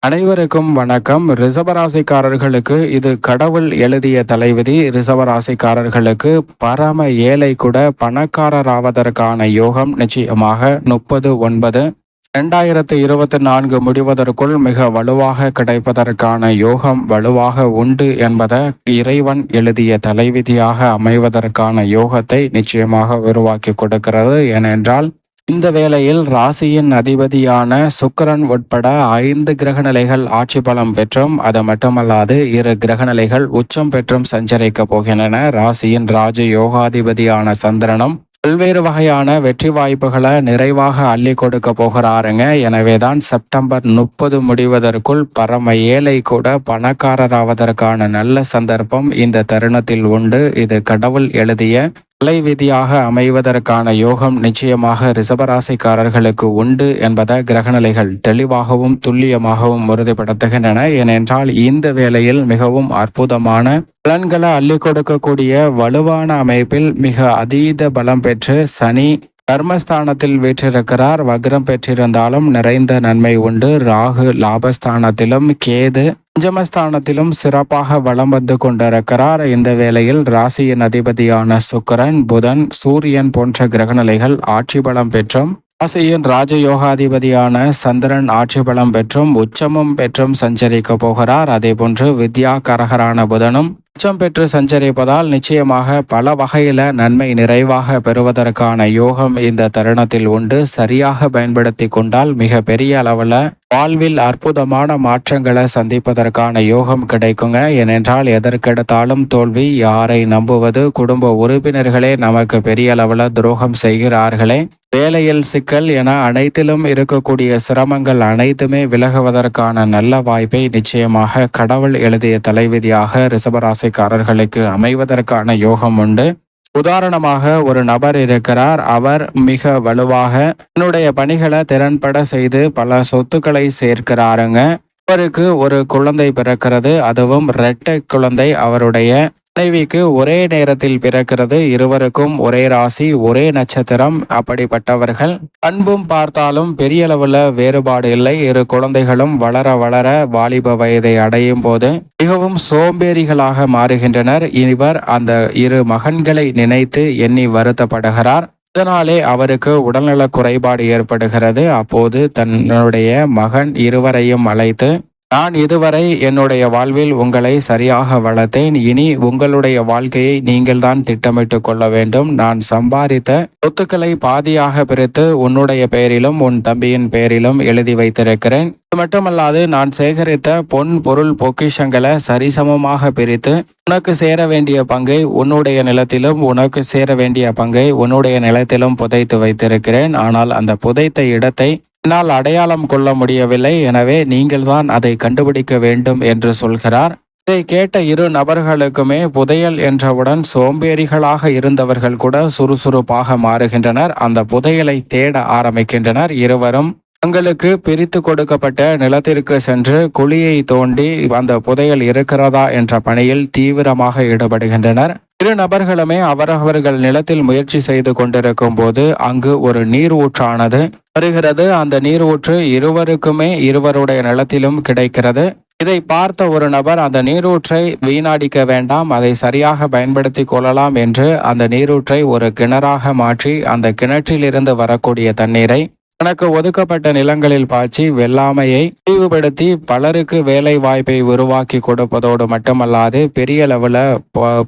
அனைவருக்கும் வணக்கம். ரிஷபராசிக்காரர்களுக்கு இது கடவுள் எழுதிய தலைவிதி. ரிஷபராசிக்காரர்களுக்கு பரம ஏழை கூட பணக்காரராவதற்கான யோகம் நிச்சயமாக 30/9/2024 முடிவதற்குள் மிக வலுவாக கிடைப்பதற்கான யோகம் வலுவாக உண்டு என்பதை இறைவன் எழுதிய தலைவிதியாக அமைவதற்கான யோகத்தை நிச்சயமாக உருவாக்கி கொடுக்கிறது. ஏனென்றால் இந்த வேளையில் ராசியின் அதிபதியான சுக்கிரன் உட்பட 5 கிரகநிலைகள் ஆட்சி பலம் பெற்றும், அது மட்டுமல்லாது 2 கிரகநிலைகள் உச்சம் பெற்றும் சஞ்சரிக்க போகின்றன. ராசியின் ராஜ யோகாதிபதியான சந்திரனும் பல்வேறு வகையான வெற்றி வாய்ப்புகளை நிறைவாக அள்ளி கொடுக்க போகிறாருங்க. எனவேதான் செப்டம்பர் 30 முடிவதற்குள் பரம ஏழை கூட பணக்காரராவதற்கான நல்ல சந்தர்ப்பம் இந்த தருணத்தில் உண்டு. இது கடவுள் எழுதிய தலைவிதியாக அமைவதற்கான யோகம் நிச்சயமாக ரிஷபராசிக்காரர்களுக்கு உண்டு என்பதை கிரகநிலைகள் தெளிவாகவும் துல்லியமாகவும் உறுதிப்படுத்துகின்றன. ஏனென்றால் இந்த வேளையில் மிகவும் அற்புதமான பலன்களை அள்ளி கொடுக்கக்கூடிய வலுவான அமைப்பில் மிக அதீத பலம் பெற்று சனி கர்மஸ்தானத்தில் வீற்றிருக்கிறார். வக்ரம் பெற்றிருந்தாலும் நிறைந்த நன்மை உண்டு. ராகு லாபஸ்தானத்திலும், கேது பஞ்சமஸ்தானத்திலும் சிறப்பாக வலம் வந்து கொண்டிருக்கிறார். இந்த வேளையில் ராசியின் அதிபதியான சுக்கிரன், புதன், சூரியன் போன்ற கிரகநிலைகள் ஆட்சி பலம் பெற்றும், ராசியின் ராஜயோகாதிபதியான சந்திரன் ஆட்சி பலம் பெற்றும் உச்சமும் பெற்றும் சஞ்சரிக்க போகிறார். அதே போன்று வித்யா கரகரான புதனும் உச்சம் பெற்று சஞ்சரிப்பதால் நிச்சயமாக பல வகையில நன்மை நிறைவாக பெறுவதற்கான யோகம் இந்த தருணத்தில் உண்டு. சரியாக பயன்படுத்தி கொண்டால் மிக பெரிய அளவில் வாழ்வில் அற்புதமான மாற்றங்களை சந்திப்பதற்கான யோகம் கிடைக்குங்க. ஏனென்றால் எதற்கெடுத்தாலும் தோல்வி, யாரை நம்புவது, குடும்ப உறுப்பினர்களே நமக்கு பெரிய அளவில் துரோகம் செய்கிறார்களே, வேலையில் சிக்கல் என அனைத்திலும் இருக்கக்கூடிய சிரமங்கள் அனைத்துமே விலகுவதற்கான நல்ல வாய்ப்பை நிச்சயமாக கடவுள் எழுதிய தலைவிதியாக ரிஷபராசிக்காரர்களுக்கு அமைவதற்கான யோகம் உண்டு. உதாரணமாக ஒரு நபர் இருக்கிறார். அவர் மிக வலுவாக தன்னுடைய பணிகளை திறன்பட செய்து பல சொத்துக்களை சேர்க்கிறாருங்க. அவருக்கு ஒரு குழந்தை பிறக்கிறது. அதுவும் இரட்டை குழந்தை. அவருடைய மனைவிக்கு ஒரே நேரத்தில் பிறக்கிறது. இருவருக்கும் ஒரே ராசி, ஒரே நட்சத்திரம். அப்படிப்பட்டவர்கள் அன்பும் பார்த்தாலும் பெரிய அளவுல வேறுபாடு இல்லை. 2 குழந்தைகளும் வளர வளர வாலிப வயதை அடையும் போது மிகவும் சோம்பேறிகளாக மாறுகின்றனர். இவர் அந்த 2 மகன்களை நினைத்து எண்ணி வருத்தப்படுகிறார். இதனாலே அவருக்கு உடல்நல குறைபாடு ஏற்படுகிறது. அப்போது தன்னுடைய மகன் இருவரையும் அழைத்து, நான் இதுவரை என்னுடைய வாழ்வில் உங்களை சரியாக வளர்த்தேன். இனி உங்களுடைய வாழ்க்கையை நீங்கள் தான் திட்டமிட்டு கொள்ள வேண்டும். நான் சம்பாதித்த சொத்துக்களை பாதியாக பிரித்து உன்னுடைய பெயரிலும் உன் தம்பியின் பெயரிலும் எழுதி வைத்திருக்கிறேன். இது மட்டுமல்லாது நான் சேகரித்த பொன் பொருள் பொக்கிஷங்களை சரிசமமாக பிரித்து உனக்கு சேர வேண்டிய பங்கை உன்னுடைய நிலத்திலும், உனக்கு சேர வேண்டிய பங்கை உன்னுடைய நிலத்திலும் புதைத்து வைத்திருக்கிறேன். ஆனால் அந்த புதைத்த இடத்தை என்னால் அடையாளம் கொள்ள முடியவில்லை. எனவே நீங்கள் தான் அதை கண்டுபிடிக்க வேண்டும் என்று சொல்கிறார். இதை கேட்ட 2 நபர்களுக்குமே புதையல் என்றவுடன் சோம்பேறிகளாக இருந்தவர்கள் கூட சுறுசுறுப்பாக மாறுகின்றனர். அந்த புதையலை தேட ஆரம்பிக்கின்றனர். இருவரும் தங்களுக்கு பிரித்து கொடுக்கப்பட்ட நிலத்திற்கு சென்று குழியை தோண்டி அந்த புதையல் இருக்கிறதா என்ற பணியில் தீவிரமாக ஈடுபடுகின்றனர். 2 நபர்களுமே அவரவர்கள் நிலத்தில் முயற்சி செய்து கொண்டிருக்கும் போது அங்கு ஒரு நீர் ஊற்றானது வருகிறது. அந்த நீர் ஊற்று இருவருக்குமே இருவருடைய நிலத்திலும் கிடைக்கிறது. இதை பார்த்த ஒரு நபர் அந்த நீரூற்றை வீணடிக்க வேண்டாம், அதை சரியாக பயன்படுத்தி கொள்ளலாம் என்று அந்த நீரூற்றை ஒரு கிணறாக மாற்றி அந்த கிணற்றிலிருந்து வரக்கூடிய தண்ணீரை தனக்கு ஒதுக்கப்பட்ட நிலங்களில் பாய்ச்சி வெள்ளாமையை விரிவுபடுத்தி பலருக்கு வேலை வாய்ப்பை உருவாக்கி கொடுப்பதோடு மட்டுமல்லாது பெரிய அளவில்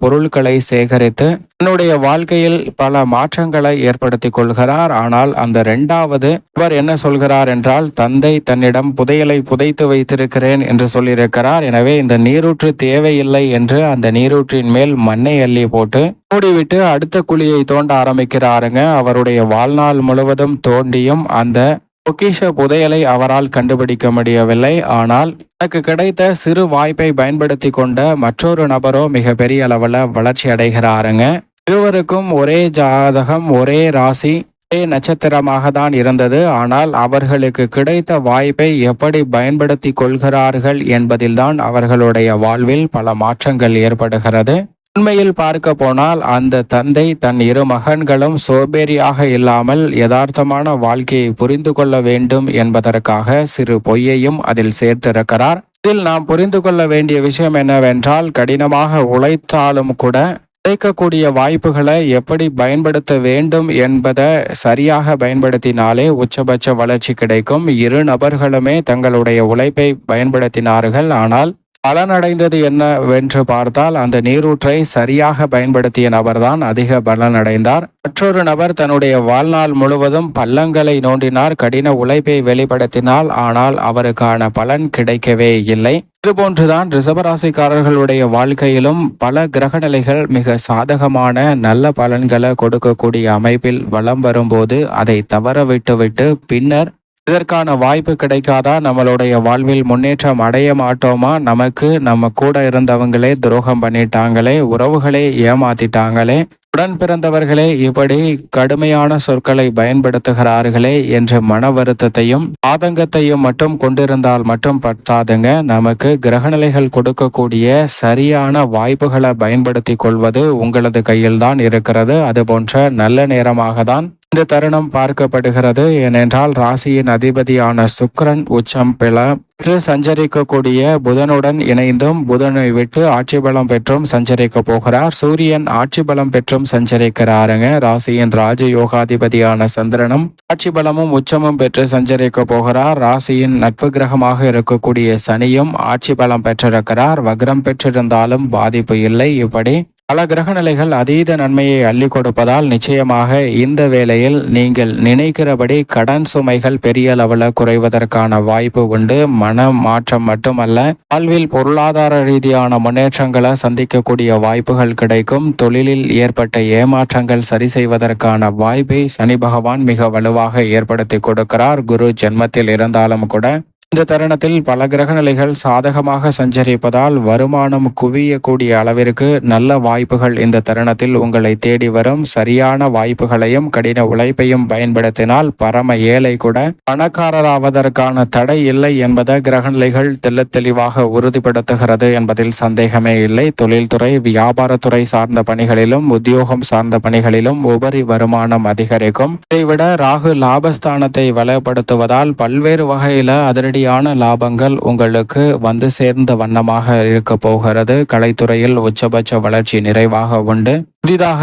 பொருட்களை சேகரித்து தன்னுடைய வாழ்க்கையில் பல மாற்றங்களை ஏற்படுத்தி கொள்கிறார். ஆனால் அந்த 2வது அவர் என்ன சொல்கிறார் என்றால், தந்தை தன்னிடம் புதையலை புதைத்து வைத்திருக்கிறேன் என்று சொல்லியிருக்கிறார். எனவே இந்த நீரூற்று தேவையில்லை என்று அந்த நீரூற்றின் மேல் மண்ணை அள்ளி போட்டு மூடிவிட்டு அடுத்த குழியை தோண்ட ஆரம்பிக்கிறாருங்க. அவருடைய வாழ்நாள் முழுவதும் தோண்டியும் அந்த பொக்கிஷ புதையலை அவரால் கண்டுபிடிக்க முடியவில்லை. ஆனால் தனக்கு கிடைத்த சிறு வாய்ப்பை பயன்படுத்தி கொண்ட மற்றொரு நபரோ மிக பெரிய அளவில் வளர்ச்சி அடைகிறாருங்க. இருவருக்கும் ஒரே ஜாதகம், ஒரே ராசி, ஒரே நட்சத்திரமாக தான் இருந்தது. ஆனால் அவர்களுக்கு கிடைத்த வாய்ப்பை எப்படி பயன்படுத்தி கொள்கிறார்கள் என்பதில்தான் அவர்களுடைய வாழ்வில் பல மாற்றங்கள் ஏற்படுகிறது. உண்மையில் பார்க்க போனால் அந்த தந்தை தன் இரு மகன்களும் சோம்பேறியாக இல்லாமல் யதார்த்தமான வாழ்க்கையை புரிந்து கொள்ள வேண்டும் என்பதற்காக சிறு பொய்யையும் அதில் சேர்த்திருக்கிறார். இதில் நாம் புரிந்து கொள்ள வேண்டிய விஷயம் என்னவென்றால், கடினமாக உழைத்தாலும் கூட கிடைக்கக்கூடிய வாய்ப்புகளை எப்படி பயன்படுத்த வேண்டும் என்பதை சரியாக பயன்படுத்தினாலே உச்சபட்ச வளர்ச்சி கிடைக்கும். இரு நபர்களுமே தங்களுடைய உழைப்பை பயன்படுத்தினார்கள். ஆனால் பலனடைந்தது என்னவென்று பார்த்தால், அந்த நீரூற்றை சரியாக பயன்படுத்திய நபர்தான் அதிக பலனடைந்தார். மற்றொரு நபர் தன்னுடைய வாழ்நாள் முழுவதும் பள்ளங்களை நோண்டினார், கடின உழைப்பை வெளிப்படுத்தினார். ஆனால் அவருக்கான பலன் கிடைக்கவே இல்லை. இதுபோன்றுதான் ரிஷபராசிக்காரர்களுடைய வாழ்க்கையிலும் பல கிரகநிலைகள் மிக சாதகமான நல்ல பலன்களை கொடுக்கக்கூடிய அமைப்பில் வலம் வரும்போது அதை தவற விட்டுவிட்டு பின்னர் இதற்கான வாய்ப்பு கிடைக்காதா, நம்மளுடைய வாழ்வில் முன்னேற்றம் அடைய மாட்டோமா, நமக்கு நம்ம கூட இருந்தவங்களே துரோகம் பண்ணிட்டாங்களே, உறவுகளே ஏமாத்திட்டாங்களே, உடன் பிறந்தவர்களே இப்படி கடுமையான சொற்களை பயன்படுத்துகிறார்களே என்ற மன வருத்தத்தையும் ஆதங்கத்தையும் மட்டும் கொண்டிருந்தால் மட்டும் பத்தாதுங்க. நமக்கு கிரகநிலைகள் கொடுக்கக்கூடிய சரியான வாய்ப்புகளை பயன்படுத்தி கொள்வது உங்களது கையில்தான் இருக்கிறது. அது போன்ற நல்ல நேரமாக தான் இந்த தருணம் பார்க்கப்படுகிறது. ஏனென்றால் ராசியின் அதிபதியான சுக்கிரன் உச்சம் பெற்று சஞ்சரிக்கக்கூடிய புதனுடன் இணைந்தும் புதனை விட்டு ஆட்சி பலம் பெற்றும் சஞ்சரிக்க போகிறார். சூரியன் ஆட்சி பலம் பெற்றும் சஞ்சரிக்கிறாருங்க. ராசியின் ராஜயோகாதிபதியான சந்திரனும் ஆட்சி பலமும் உச்சமும் பெற்று சஞ்சரிக்க போகிறார். ராசியின் நட்பு கிரகமாக இருக்கக்கூடிய சனியும் ஆட்சி பலம் பெற்றிருக்கிறார். வக்ரம் பெற்றிருந்தாலும் பாதிப்பு இல்லை. இப்படி பல கிரகநிலைகள் அதீத நன்மையை அள்ளி கொடுப்பதால் நிச்சயமாக இந்த வேளையில் நீங்கள் நினைக்கிறபடி கடன் சுமைகள் பெரிய அளவில் குறைவதற்கான வாய்ப்பு உண்டு. மன மாற்றம் மட்டுமல்ல, வாழ்வில் பொருளாதார ரீதியான முன்னேற்றங்களை சந்திக்கக்கூடிய வாய்ப்புகள் கிடைக்கும். தொழிலில் ஏற்பட்ட ஏமாற்றங்கள் சரி செய்வதற்கான வாய்ப்பை சனி பகவான் மிக வலுவாக ஏற்படுத்தி கொடுக்கிறார். குரு ஜென்மத்தில் இருந்தாலும் கூட இந்த தருணத்தில் பல கிரகநிலைகள் சாதகமாக சஞ்சரிப்பதால் வருமானம் குவியக்கூடிய அளவிற்கு நல்ல வாய்ப்புகள் இந்த தருணத்தில் உங்களை தேடி வரும். சரியான வாய்ப்புகளையும் கடின உழைப்பையும் பயன்படுத்தினால் பரம ஏழை கூட பணக்காரராவதற்கான தடை இல்லை என்பதை கிரகநிலைகள் தெளிவாக உறுதிப்படுத்துகிறது என்பதில் சந்தேகமே இல்லை. தொழில்துறை, வியாபாரத்துறை சார்ந்த பணிகளிலும் உத்தியோகம் சார்ந்த பணிகளிலும் உபரி வருமானம் அதிகரிக்கும். இதைவிட ராகு லாபஸ்தானத்தை வளப்படுத்துவதால் பல்வேறு வகையில அதிரடி லாபங்கள் உங்களுக்கு வந்து சேர்ந்த வண்ணமாக இருக்க போகிறது. கலைத்துறையில் உச்சபட்ச வளர்ச்சி நிறைவாக உண்டு. புதிதாக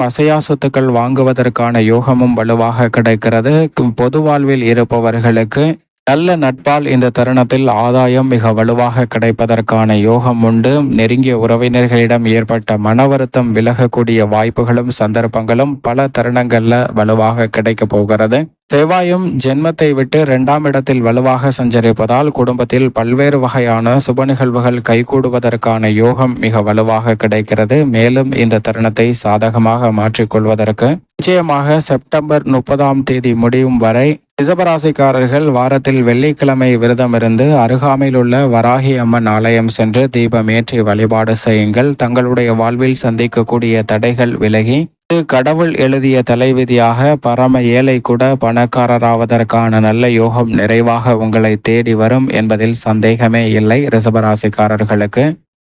அசையா சொத்துக்கள் வாங்குவதற்கான யோகமும் வலுவாக கிடைக்கிறது. பொது வாழ்வில் இருப்பவர்களுக்கு நல்ல நட்பால் இந்த தருணத்தில் ஆதாயம் மிக வலுவாக கிடைப்பதற்கான யோகம் உண்டு. நெருங்கிய உறவினர்களிடம் ஏற்பட்ட மன வருத்தம் விலகக்கூடிய வாய்ப்புகளும் சந்தர்ப்பங்களும் பல தருணங்கள்ல வலுவாக கிடைக்க போகிறது. செவ்வாயும் ஜென்மத்தை விட்டு 2ஆம் இடத்தில் வலுவாக சஞ்சரிப்பதால் குடும்பத்தில் பல்வேறு வகையான சுப நிகழ்வுகள் கைகூடுவதற்கான யோகம் மிக வலுவாக கிடைக்கிறது. மேலும் இந்த தருணத்தை சாதகமாக மாற்றிக்கொள்வதற்கு நிச்சயமாக செப்டம்பர் 30ஆம் தேதி முடியும் வரை ரிஷபராசிக்காரர்கள் வாரத்தில் வெள்ளிக்கிழமை விரதம் இருந்து அருகாமையில் உள்ள வராகி அம்மன் ஆலயம் சென்று தீபமேற்றி வழிபாடு செய்யுங்கள். தங்களுடைய வாழ்வில் சந்திக்கக்கூடிய தடைகள் விலகி கடவுள் எழுதிய தலைவிதியாக பரம ஏழை கூட பணக்காரராவதற்கான நல்ல யோகம் நிறைவாக உங்களை தேடி வரும் என்பதில் சந்தேகமே இல்லை. ரிஷபராசிக்காரர்களுக்கு